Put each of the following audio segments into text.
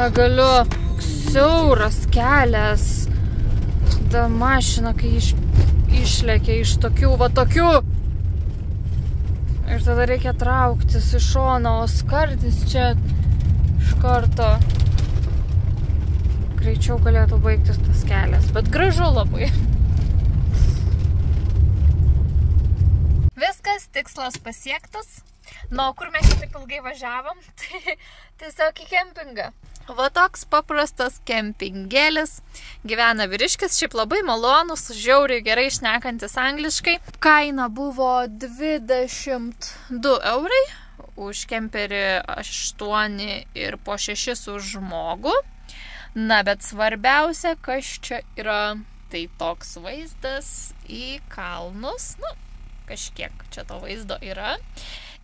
Negaliu. Siauras kelias. Ta mašina, kai išlėkia iš tokių, va tokių. Ir tada reikia trauktis iš šono, o skardis čia iš karto. Greičiau galėtų baigtis tas kelias, bet gražu labai. Viskas, tikslas pasiektas. Nu, kur mes taip ilgai važiavom, tai tiesiog į kempingą. Va toks paprastas kempingėlis. Gyvena vyriškis, šiaip labai malonus, žiauriai gerai šnekantis angliškai. Kaina buvo 22 eurai, už kemperį 8 ir po 6 už žmogų. Na, bet svarbiausia, kas čia yra, tai toks vaizdas į kalnus. Nu, kažkiek čia to vaizdo yra.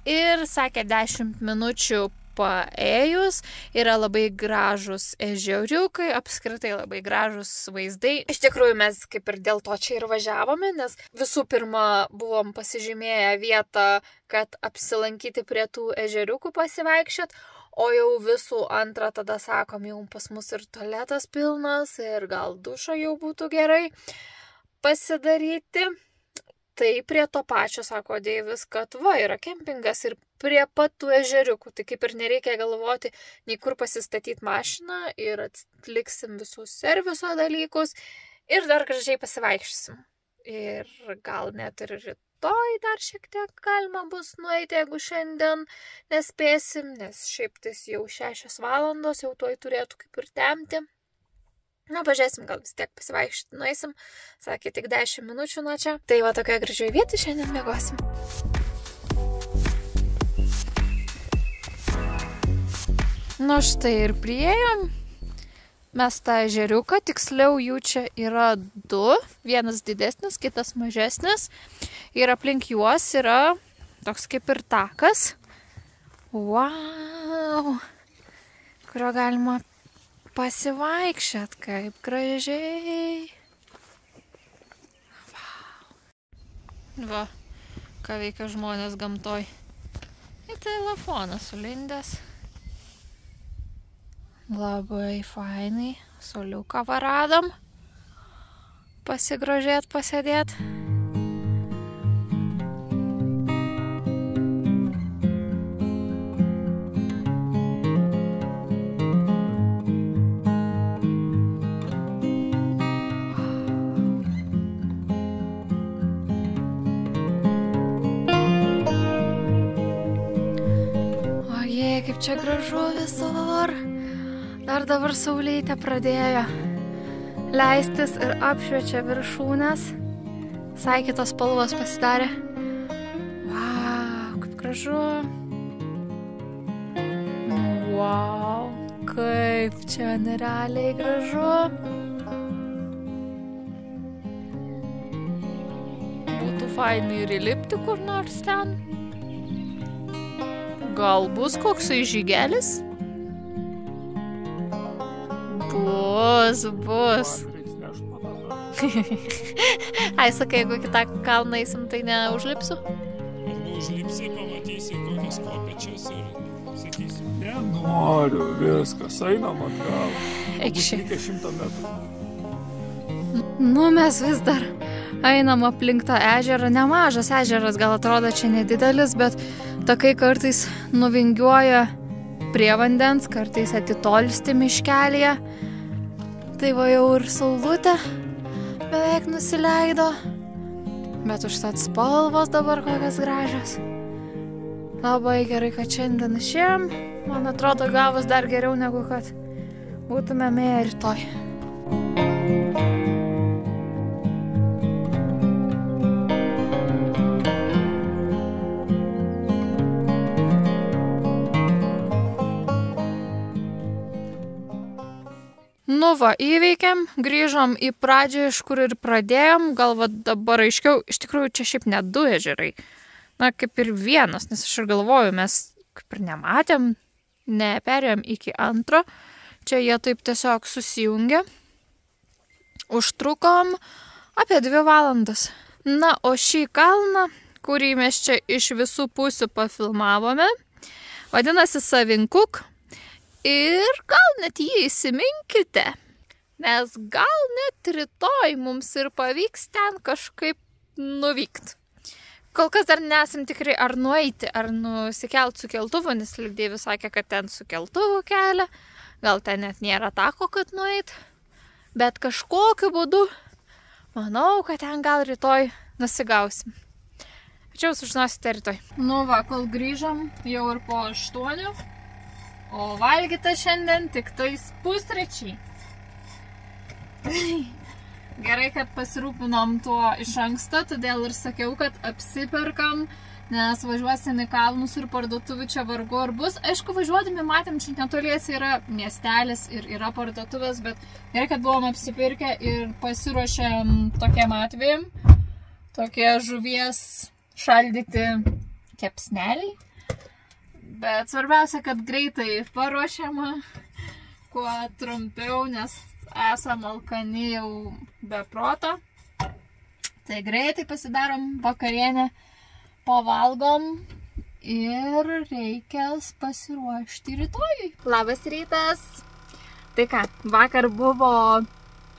Ir sakė 10 minučių paėjus, yra labai gražus ežeriukai, apskritai labai gražus vaizdai. Iš tikrųjų mes kaip ir dėl to čia ir važiavome, nes visų pirma buvom pasižymėję vietą, kad apsilankyti prie tų ežeriukų pasivaikščiot, o jau visų antrą tada sakom, jau pas mus ir tualetas pilnas ir gal dušo jau būtų gerai pasidaryti. Tai prie to pačio, sako Deivis, kad va, yra kempingas ir prie pat tų ežeriukų. Tai kaip ir nereikia galvoti, nei kur pasistatyti mašiną ir atliksim visus serviso dalykus ir dar gražiai pasivaikščiosim. Ir gal net ir rytoj dar šiek tiek galima bus nueiti, jeigu šiandien nespėsim, nes šiaip tais jau 6 valandos, jau tuoj turėtų kaip ir temti. Na, pažiūrėsim, gal vis tiek pasivaikščioti nueisim. Sakė, tik 10 minučių nuo čia. Tai va, tokioje gražioje vietoje šiandien miegosim. Nu, štai ir priėjom. Mes tą ežeriuką, tiksliau jų čia yra 2. Vienas didesnis, kitas mažesnis. Ir aplink juos yra toks kaip ir takas. Wow! Kurio galima pasivaikščiat, kaip gražiai. Wow. Va, ką veikia žmonės gamtoj. Į telefoną sulindęs. Labai fainai. Soliuką varadom. Pasigrožėt, pasėdėt. Kaip čia gražu visur. Dar dabar saulėtė pradėjo leistis ir apšviečia viršūnės. Visai kitos spalvos pasidarė. Wow, kaip gražu. Wow, kaip čia nerealiai gražu. Būtų fainai ir įlipti kur nors ten. Gal bus koksai žygelis? Bus. Ai, sakai, jeigu kitą kalną eisim, tai neužlipsiu? Užlipsi, pamatysi, kokias kopečias ir sakysi, nenoriu, viskas, einam atgal. Bus reikia 100 metrų. Nu, mes vis dar einam aplink tą ežerą. Nemažas ežeras, gal atrodo čia nedidelis, bet takai kartais nuvingiuoja prie vandens, kartais atitolsti miškelėje. Tai va jau ir saulutė beveik nusileido. Bet užtat spalvos dabar kokios gražios. Labai gerai, kad šiandien išėjom. Man atrodo, gavus dar geriau negu kad būtumėme rytoj. Nu va, įveikėm, grįžom į pradžią, iš kur ir pradėjom, gal va dabar aiškiau, iš tikrųjų čia šiaip net 2 ežerai. Na, kaip ir vienas, nes aš ir galvoju, mes kaip ir nematėm, neperėjom iki antro, čia jie taip tiesiog susijungė. Užtrukom apie 2 valandas. Na, o šį kalną, kurį mes čia iš visų pusių pafilmavome, vadinasi Savinkuk. ir gal net jį įsiminkite, nes gal net rytoj mums ir pavyks ten kažkaip nuvykti. Kol kas dar nesam tikrai ar nueiti, ar nusikelt su keltuvu, nes Lidėvis sakė, kad ten su keltuvu kelia, gal ten net nėra tako, kad nueit, bet kažkokiu būdu, manau, kad ten gal rytoj nusigausim. Tačiau sužinosite rytoj. Nu va, kol grįžom, jau ir po 8, o valgyta šiandien tik tais pusryčiai. Gerai, kad pasirūpinom tuo iš anksto, todėl ir sakiau, kad apsiperkam, nes važiuosim į kalnus ir parduotuvių čia vargu ar bus. Aišku, važiuodami matėm, čia netoliese yra miestelis ir yra parduotuvės, bet gerai, kad buvom apsipirkę ir pasiruošėm tokiam atvejam, tokie žuvies šaldyti kepsneliai. Bet svarbiausia, kad greitai paruošiama, kuo trumpiau, nes esam alkani jau be proto. Tai greitai pasidarom vakarienę, pavalgom ir reikės pasiruošti rytojui. Labas rytas! Tai ką, vakar buvo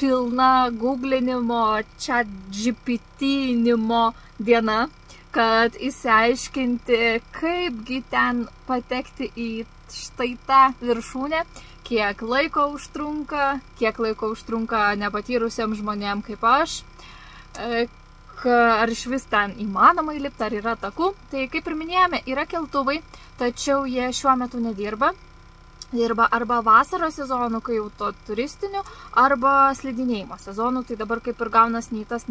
pilna googlinimo, ChatGPT-nimo diena, kad išsiaiškinti, kaipgi ten patekti į štai tą viršūnę, kiek laiko užtrunka nepatyrusiems žmonėm kaip aš, ar iš vis ten įmanoma įlipti, ar yra takų. Tai kaip ir minėjome, yra keltuvai, tačiau jie šiuo metu nedirba. Dirba arba vasaros sezonų, kai jau to turistinių, arba slidinėjimo sezonų, tai dabar kaip ir gaunas nei tas.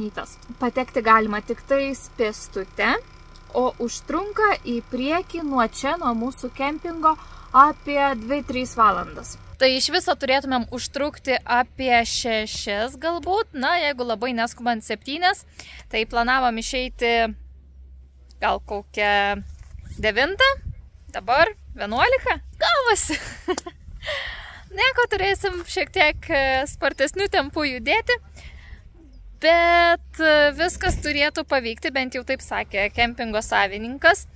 Patekti galima tik tais pėstute, o užtrunka į priekį nuo čia, nuo mūsų kempingo, apie 2-3 valandas. Tai iš viso turėtumėm užtrukti apie 6 galbūt, na, jeigu labai neskubant 7, tai planavom išeiti gal kokią 9, dabar 11, gavosi. Nieko, turėsim šiek tiek spartesnių tempų judėti, bet viskas turėtų pavykti, bent jau taip sakė kempingo savininkas.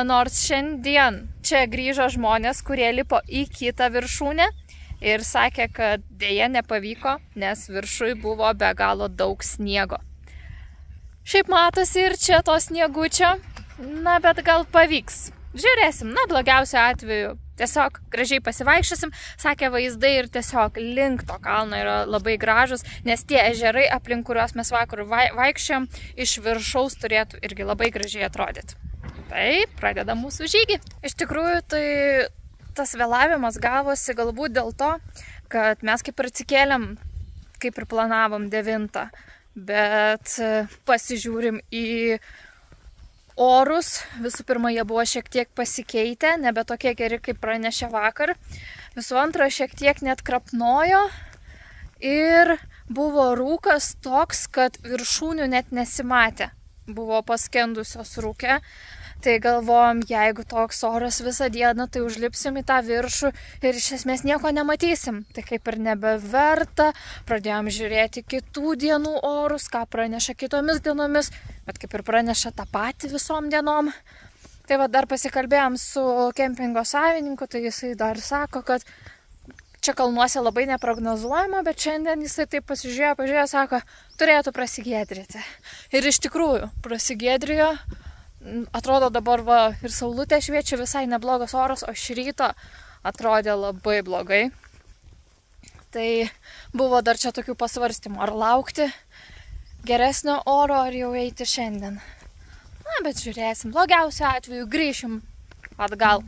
Nors šiandien čia grįžo žmonės, kurie lipo į kitą viršūnę ir sakė, kad dėja nepavyko, nes viršui buvo be galo daug sniego. Šiaip matosi ir čia to sniegučio, na, bet gal pavyks. Žiūrėsim, na, blogiausiu atveju tiesiog gražiai pasivaikščiosim, sakė vaizdai ir tiesiog link to kalno yra labai gražus, nes tie ežerai, aplink kuriuos mes vakar vaikščiom, iš viršaus turėtų irgi labai gražiai atrodyti. Tai pradeda mūsų žygį. Iš tikrųjų, tai tas vėlavimas gavosi galbūt dėl to, kad mes kaip ir atsikėlėm, kaip ir planavom 9, bet pasižiūrim į orus. Visų pirma, jie buvo šiek tiek pasikeitę, nebe tokie geri, kaip pranešė vakar. Visų antra, šiek tiek net krapnojo ir buvo rūkas toks, kad viršūnių net nesimatė. Buvo paskendusios rūke. Tai galvojom, jeigu toks oras visą dieną, tai užlipsim į tą viršų ir iš esmės nieko nematysim. Tai kaip ir nebeverta, pradėjom žiūrėti kitų dienų orus, ką praneša kitomis dienomis, bet kaip ir praneša tą patį visom dienom. Tai va, dar pasikalbėjom su kempingo savininku, tai jisai dar sako, kad čia kalnuose labai neprognozuojama, bet šiandien jisai taip pažiūrėjo, sako, turėtų prasigėdryti. Ir iš tikrųjų, prasigėdrijo. Atrodo dabar va, ir saulutė šviečia, visai neblogas oras, o šį rytą atrodė labai blogai. Tai buvo dar čia tokių pasvarstymų, ar laukti geresnio oro, ar jau eiti šiandien. Na, bet žiūrėsim, blogiausiu atveju grįšim atgal.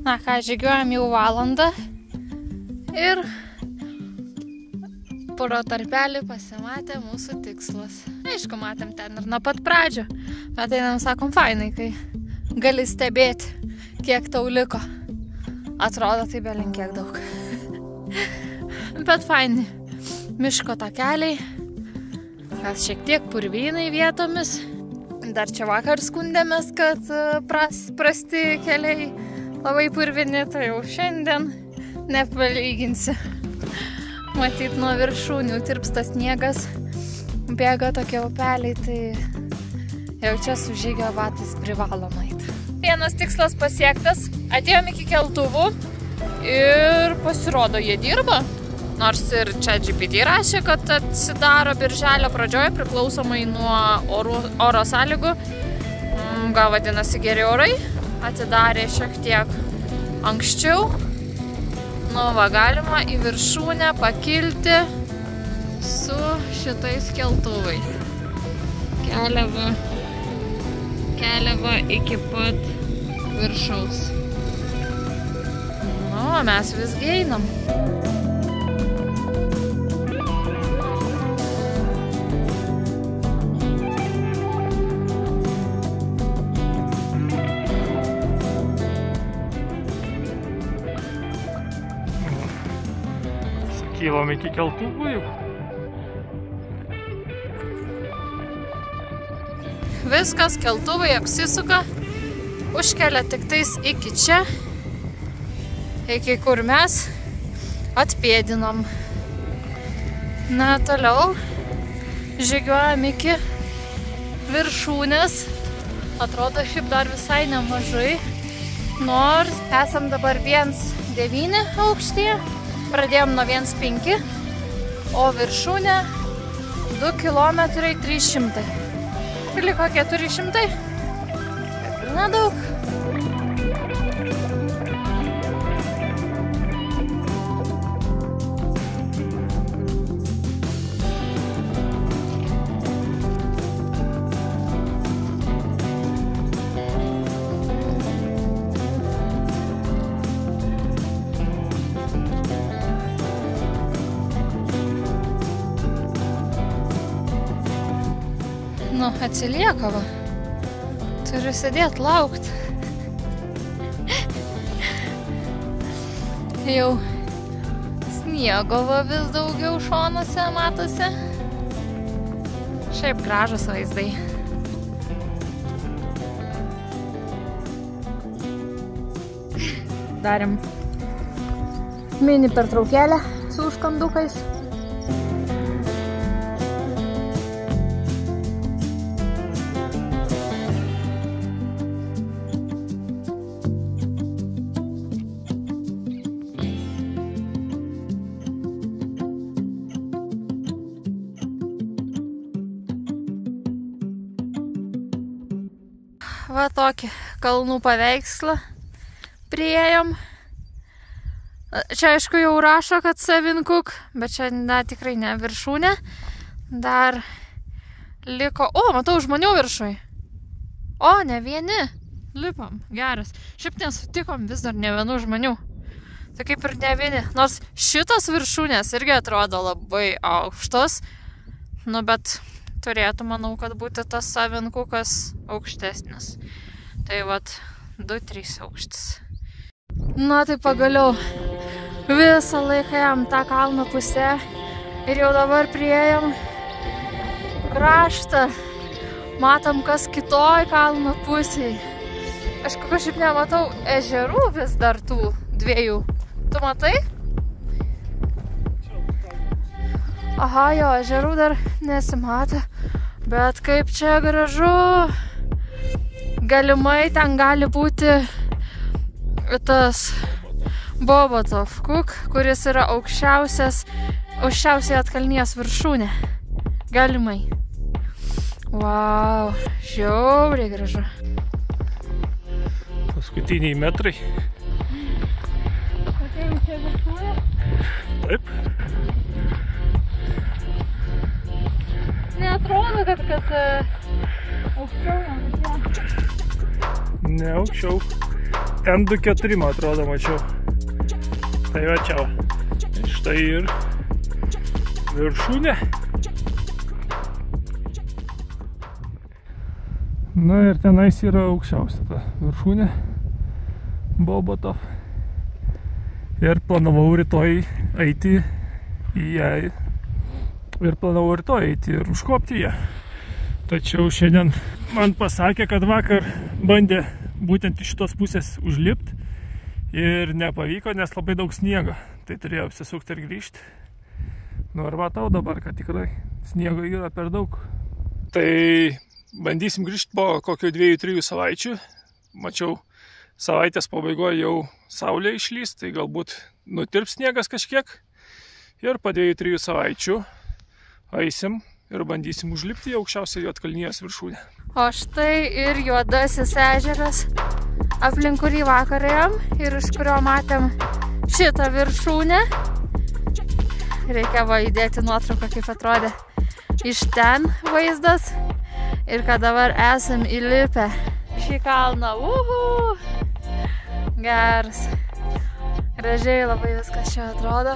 Na ką, žygiuojam jau valandą ir pro tarpelį pasimatė mūsų tikslas. Aišku, matėm ten ir nuo pat pradžio. Bet einam, sakom, fainai, kai gali stebėti, kiek tau liko. Atrodo, tai belin kiek daug. Bet faini. Miško takeliai. Gal šiek tiek purvynai vietomis. Dar čia vakar skundėmės, kad prasti keliai labai purvini, tai jau šiandien nepalyginsi. Matyt, nuo viršūnių tirpsta sniegas, bėga tokie upeliai, tai jau čia su žygio batais privalom eiti. Vienas tikslas pasiektas, atėjom iki keltuvų, Ir pasirodo, jie dirba. Nors ir čia GPT rašė, kad atsidaro birželio pradžioje priklausomai nuo oro sąlygų. Gal vadinasi geri orai. Atidarė šiek tiek anksčiau. Nu va, galima į viršūnę pakilti su šitais keltuvais. Keliava iki pat viršaus. Nu, mes visgi einam. Kylam iki keltuvų jau. Viskas, keltuvai apsisuka, užkelia tik tais iki čia, iki kur mes atpėdinom. Na, toliau žygiuojam iki viršūnės. Atrodo, šiaip dar visai nemažai, nors esam dabar 1,9 aukštyje. Pradėjom nuo 1,5, o viršūnė 2 km 300. Liko 400. Nedaug. Nu, atsilieka va. Turiu sėdėti, laukt. Jau sniego va vis daugiau šonuose matosi. Šiaip gražus vaizdai. Darėm mini pertraukėlę su užkandukais. Va tokį kalnų paveikslą priėjom. Čia aišku jau rašo, kad Savinkuk, bet čia tikrai ne viršūnė. Dar liko... O, matau žmonių viršui. O, ne vieni. Lipam, geras. Šiaip nesutikom vis dar ne vienų žmonių. Tai kaip ir ne vieni. Nors šitos viršūnės irgi atrodo labai aukštos. Nu, bet... turėtų, manau, kad būti tas Savinkukas aukštesnis. Tai vat 2-3 aukštis. Na, tai pagaliau visą laiką jam tą kalno pusę ir jau dabar priėjom kraštą. Matom, kas kitoj kalno pusėj. Aš kažkaip nematau ežerų vis dar tų dviejų. Tu matai? Aha, jo, ežerų dar nesimatė, bet kaip čia gražu. Galimai ten gali būti tas Bobotov Kuk, kuris yra aukščiausiai atkalnijos viršūnė. Galimai. Vau, žiauriai gražu. Paskutiniai metrai. Atėjau čia viršūnė? Taip. Neatrodo, kad aukščiau. Ne aukščiau. Ten 2-4, man atrodo, mačiau. Tai va čia va. Štai ir viršūnė. Na ir tenais yra aukščiausia ta viršūnė. Bobotov. Ir planavau rytoj eiti į ją. Ir planavau rytoj eiti ir užkopti ją. Tačiau šiandien man pasakė, kad vakar bandė būtent iš šitos pusės užlipti ir nepavyko, nes labai daug sniego. Tai turėjau apsisukti ir grįžti. Nu ir matau dabar, kad tikrai sniego yra per daug. Tai bandysim grįžti po kokių 2-3 savaičių. Mačiau savaitės pabaigoje jau saulė išlys, tai galbūt nutirps sniegas kažkiek. Ir po 2-3 savaičių eisim ir bandysim užlipti į aukščiausią Juodkalnijos viršūnę. O štai ir Juodasis ežeras, aplink kurį vakar ėjom ir iš kurio matėm šitą viršūnę. Reikia va įdėti nuotrauką, kaip atrodė iš ten vaizdas. Ir kad dabar esam įlipę šį kalną. Geras. Gražiai labai viskas čia atrodo.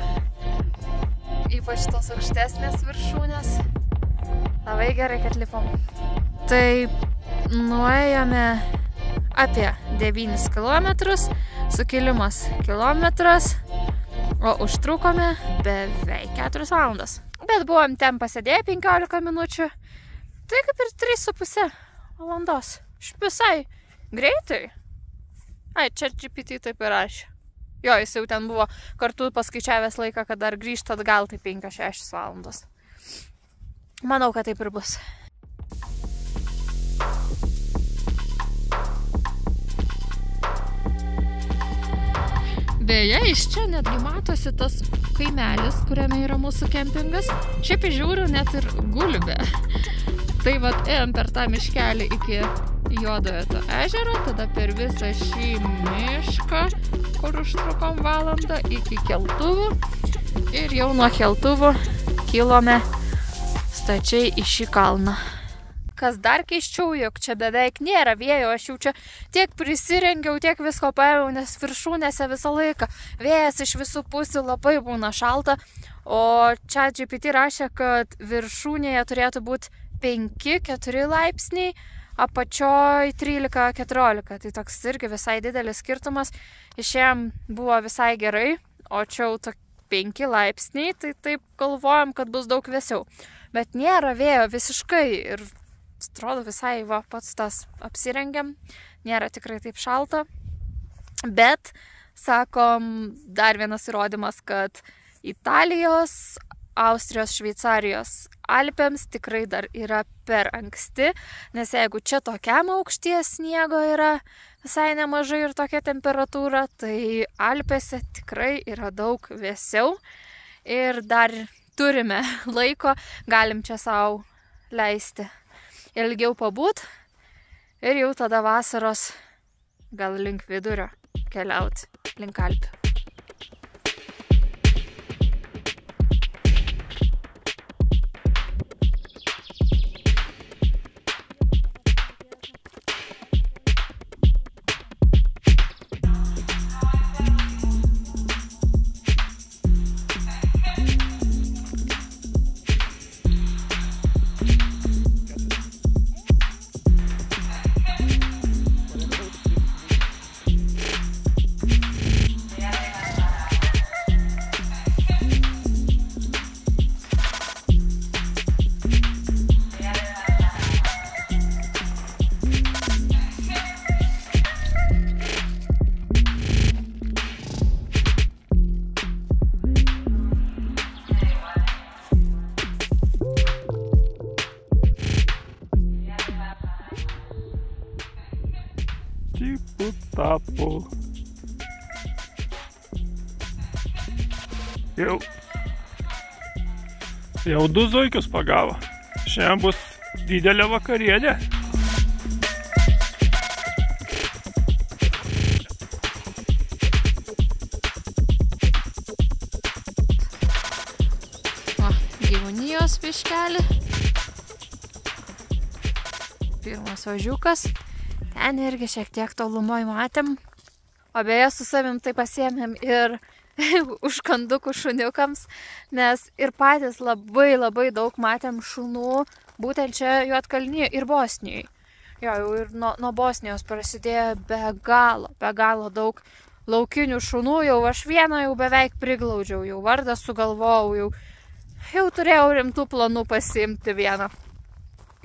Ypač tos aukštesnės viršūnės. Labai gerai, kad lipom. Tai nuėjome apie 9 kilometrus, sukilimas kilometras, o užtrukome beveik 4 valandas. Bet buvom ten pasėdėję 15 minučių, tai kaip ir 3,5 valandos. Visai greitai. Ai, čia GPT taip ir rašė. Jo, jis jau ten buvo kartu paskaičiavęs laiką, kad dar grįžta atgal, tai 5-6 valandos. Manau, kad taip ir bus. Beje, iš čia netgi matosi tas kaimelis, kuriame yra mūsų kempingas. Šiaip žiūriu net ir gulbė. Tai vat ėjom per tą miškelį iki Juodojo to ežero, tada per visą šį mišką, kur užtrukom valandą, iki keltuvų. Ir jau nuo keltuvų kilome stačiai į šį kalną. Kas dar keisčiau, jog čia beveik nėra vėjo, aš jau čia tiek prisirengiau, tiek visko paėmiau, nes viršūnėse visą laiką vėjas iš visų pusių, labai būna šalta, o čia GPT rašė, kad viršūnėje turėtų būti 5-4 laipsniai, apačioj 13-14, tai toks irgi visai didelis skirtumas. Išėjom buvo visai gerai, o čia jau 5 laipsniai, tai taip galvojam, kad bus daug vėsiau. Bet nėra vėjo visiškai ir atrodo visai va, pats tas apsirengiam, nėra tikrai taip šalta. Bet, sakom, dar vienas įrodymas, kad Italijos, Austrijos, Šveicarijos Alpėms tikrai dar yra per anksti, nes jeigu čia tokiam aukštyje sniego yra visai nemažai ir tokia temperatūra, tai Alpėse tikrai yra daug vėsiau ir dar turime laiko, galim čia savo leisti ilgiau pabūt ir jau tada vasaros gal link vidurio keliauti, link Alpių. Tapo. Jau 2 zuikius pagavo. Šiandien bus didelė vakarienė. O, gyvūnijos piškelį. Pirmas ožiukas. Ten irgi šiek tiek tolumoj matėm. O beje, su savim tai pasiėmėm ir užkandukų šuniukams, nes ir patys labai daug matėm šunų, būtent čia Juodkalnijoj ir Bosnijoj. Jo, jau ir nuo Bosnijos prasidėjo be galo daug laukinių šunų, jau aš vieną jau beveik priglaudžiau, jau vardą sugalvojau, jau turėjau rimtų planų pasiimti vieną,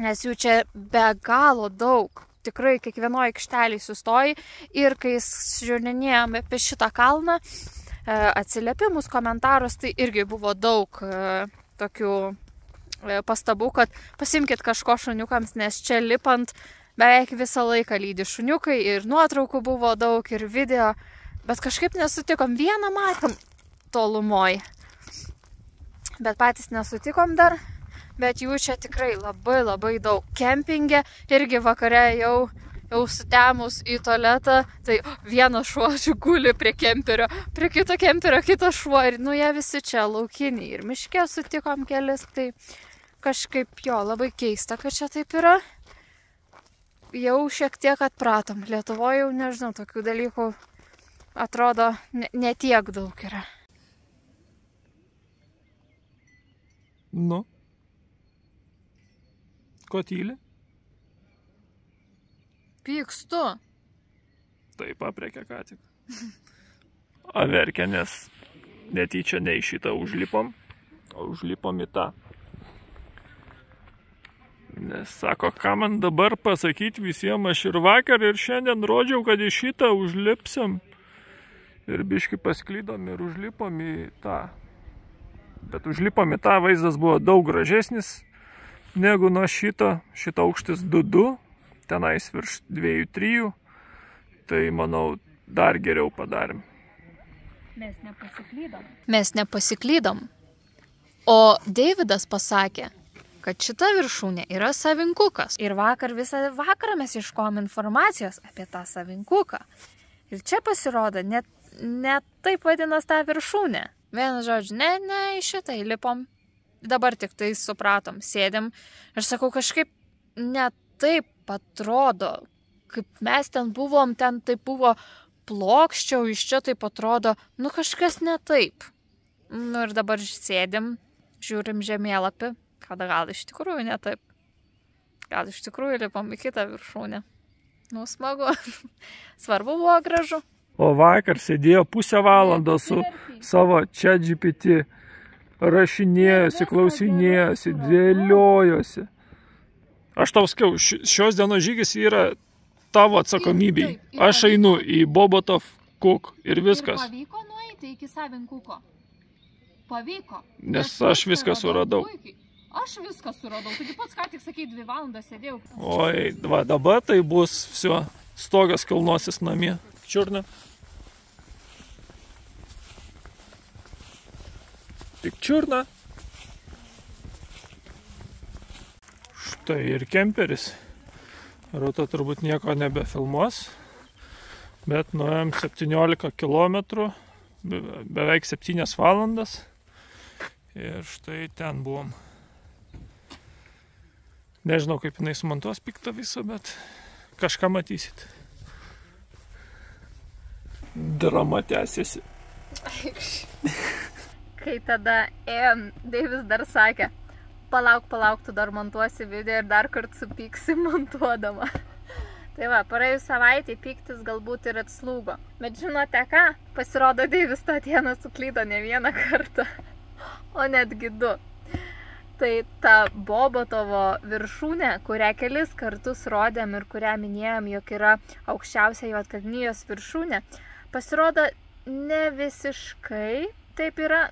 nes jų čia be galo daug. Tikrai kiekvienoje aikštelėje sustoji ir kai žiūrinėjome apie šitą kalną, atsiliepimus, komentarus, tai irgi buvo daug tokių pastabų, kad pasimkit kažko šuniukams, nes čia lipant beveik visą laiką lydi šuniukai ir nuotraukų buvo daug ir video, bet kažkaip nesutikom, vieną matėm tolumoj, bet patys nesutikom dar, bet jų čia tikrai labai labai daug. Kempinge irgi vakare jau sutemus į tualetą, tai vienas šuo guli prie kemperio, prie kito kemperio kitas šuo ir jie visi čia laukiniai ir miške sutikom kelis, tai kažkaip labai keista, kad čia taip yra. Jau šiek tiek atpratom. Lietuvoje jau nežinau, tokių dalykų atrodo netiek daug yra. Nu. Ko tyli? Pykstu. Tai paprėkė ką tik. A verkia, nes netyčia ne į šitą užlipom, o užlipom į tą. Nes sako, ką man dabar pasakyti visiems, aš ir vakar, ir šiandien rodžiau, kad į šitą užlipsim. Ir biški pasklydom ir užlipom į tą. Bet užlipom į tą, vaizdas buvo daug gražesnis negu nuo šito. Šito aukštis 2,2, tenais virš 2,3. Tai manau, dar geriau padarėm. Mes nepasiklydom. O Deividas pasakė, kad šita viršūnė yra savinkukas. Ir vakar visą vakarą mes ieškojom informacijos apie tą savinkuką. Ir čia pasirodo, net taip vadinas tą viršūnę. Vienas žodžiu, ne, į šitą įlipom. Dabar tik tai supratom, sėdėm. Ir sakau, kažkaip net taip atrodo, kaip mes ten buvom, ten taip buvo plokščiau, iš čia taip atrodo, kažkas ne taip. Ir dabar sėdėm, žiūrim žemėlapį. Kada gal iš tikrųjų ne taip. Gal iš tikrųjų lipom į kitą viršūnę. Smagu. Svarbu buvo gražu. O vakar sėdėjo pusę valandos su savo ChatGPT. Rašinėjosi, klausinėjosi, dėliojosi. Aš tau sakiau, šios dienos žygis yra tavo atsakomybei. Aš einu į Bobotov Cook ir viskas. Ir pavyko nueiti iki savinkuko? Pavyko. Nes aš viską suradau. Aš viską suradau, taigi pats ką tik sakei, 2 valandas sėdėjau. Oi, dabar tai bus viso, stogas kilnosis namie. Čiurna. Tik čiurna. Štai ir kemperis. Rūta turbūt nieko nebefilmuos, bet nuėjom 17 kilometrų, beveik 7 valandas. Ir štai ten buvom. Nežinau, kaip jinai sumontuos piktą visą, bet kažką matysit. Drama tęsiasi. Kai tada ėjom, Deivis dar sakė, palauk, tu dar montuosi video ir dar kartą supyksi montuodama. Tai va, praėjus savaitį pyktis galbūt ir atslūgo. Bet žinote ką? Pasirodo, Deivis tą dieną suklydo ne vieną kartą, o netgi 2. Tai ta Bobotovo viršūnė, kurią kelis kartus rodėm ir kurią minėjom, jog yra aukščiausia Juodkalnijos viršūnė, pasirodo ne visiškai taip yra,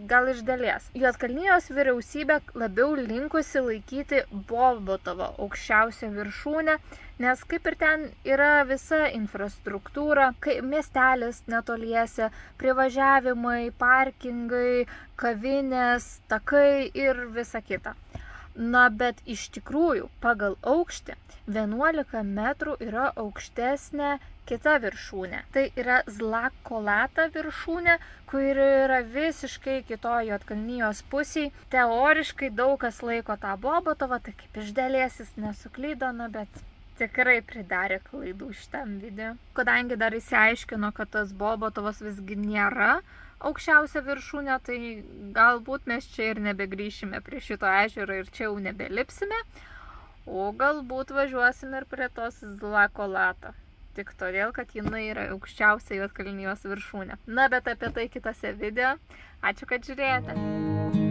gal iš dalies. Juodkalnijos vyriausybė labiau linkusi laikyti Bobotovo aukščiausią viršūnę, nes kaip ir ten yra visa infrastruktūra, miestelis netoliese, privažiavimai, parkingai, kavinės, takai ir visa kita. Bet iš tikrųjų, pagal aukštį, 11 metrų yra aukštesnė kita viršūnė. Tai yra Zlakolata viršūnė, kuri yra visiškai kitoje Juodkalnijos pusėje. Teoriškai daug kas laiko tą Bobotovą, tai kaip iš dalies jis nesuklydo, bet tikrai pridarė klaidų šitam video. Kadangi dar įsiaiškino, kad tas Bobotovas visgi nėra aukščiausia viršūnė, tai galbūt mes čia ir nebegrįšime prie šito ežero ir čia jau nebelipsime, o galbūt važiuosime ir prie tos Zlakolata. Tik todėl, kad jinai yra aukščiausia Juodkalnijos viršūnė. Bet apie tai kitose video. Ačiū, kad žiūrėjote.